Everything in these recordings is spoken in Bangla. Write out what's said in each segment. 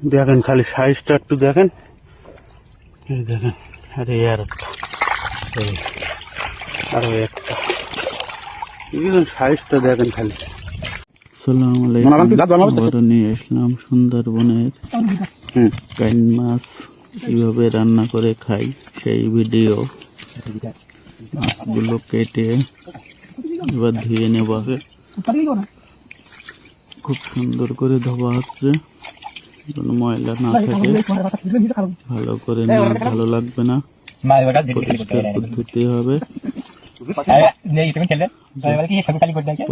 দেখেন খালি সাইজটা একটু দেখেন, এই দেখেন। আরে আর একটা, আরো একটা, সাইজটা দেখেন খালি। আসসালামু আলাইকুম, নিয়ে আসলাম সুন্দরবনের কাইন মাছ কিভাবে রান্না করে খাই সেই ভিডিও। মাছগুলো কেটে এবার ধুয়ে নেব আগে, খুব সুন্দর করে ধোয়া হচ্ছে, কোনো ময়লা না থাকে। ভালো করে নিয়ে ভালো লাগবে না, পরিষ্কার পদ্ধতি হবে।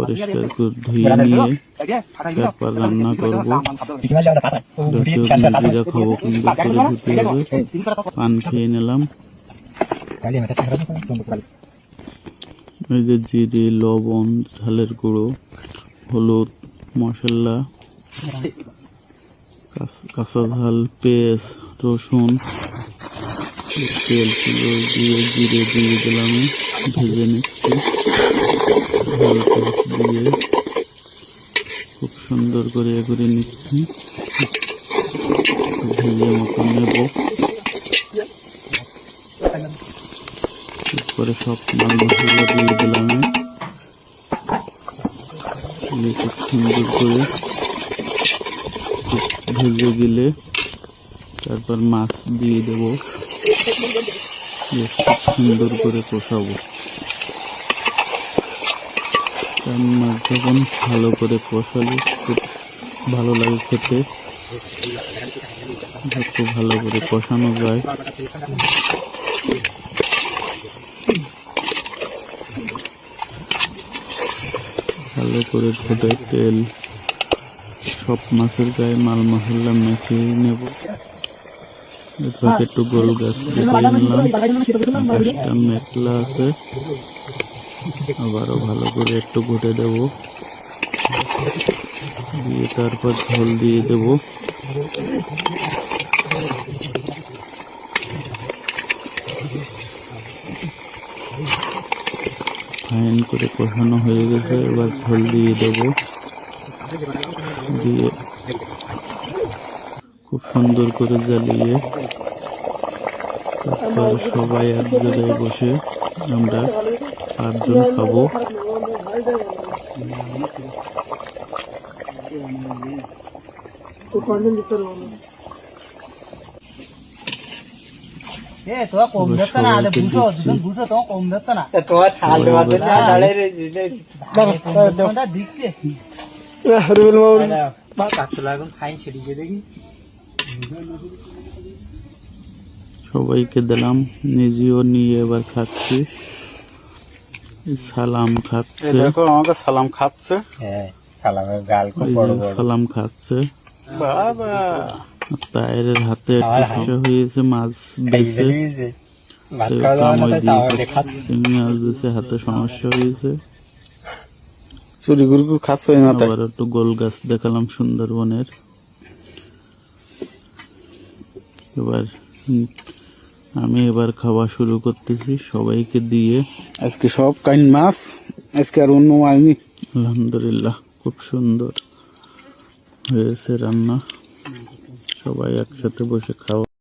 পরিষ্কার করে ধুয়ে নিয়ে তারপর রান্না করবো। জিরা খাবো, সুন্দর করে ধুতে হবে। পান খেয়ে নিলাম। এই যে জিরে, লবণ, ঝালের গুঁড়ো, হলুদ, মশলা, কাঁচা ঝাল, পেঁয়াজ, রসুন, তেল দিয়ে জিরে দিয়ে দিলাম, ভেজে নিচ্ছি। ঝাল পেঁয়াজ দিয়ে খুব সুন্দর করে করে নিচ্ছি, ভেজে মতো নেব। এরপরে সব মাল মশলা দিয়ে দিলাম, খুব সুন্দর করে ভেজে গেলে তারপর মাছ দিয়ে দেব, খুব সুন্দর করে কষাবো। মাছ যখন ভালো করে কষালে খুব ভালো লাগে খেতে, যত ভালো করে কষানো যায়। ভালো করে ধুয়ে তেল সব মাছের গায়ে মাল মশলা মেখে নেব। এরপর একটু গোল গাছ কেটে নিলাম, গাছটা মেঘলা আছে, আবারও ভালো করে একটু ঘুটে দেব, দিয়ে তারপর ঝোল দিয়ে দেব। ফাইন করে কষানো হয়ে গেছে, এবার ঝোল দিয়ে দেব, দিয়ে খুব সুন্দর করে জ্বালিয়ে তারপর সবাই এক জায়গায় বসে আমরা 5 জন খাবো। সবাইকে দিলাম, নিজেও নিয়ে এবার খাচ্ছি। সালাম খাচ্ছে, দেখো আমাকে সালাম খাচ্ছে, সালাম খাচ্ছে। তায়ের হাতে একটা হয়েছে মাছ বেছে, মাছ বেছে হাতে সমস্যা হয়েছে, চুরি গুরু খাচ্ছে। আবার একটু গোল গাছ দেখালাম সুন্দরবনের। এবার আমি খাওয়া শুরু করতেছি সবাইকে দিয়ে। আজকে সব কাইন মাছ, আজকে আর অন্য মাছ নেই। আলহামদুলিল্লাহ, খুব সুন্দর হয়েছে রান্না, সবাই একসাথে বসে খাওয়া।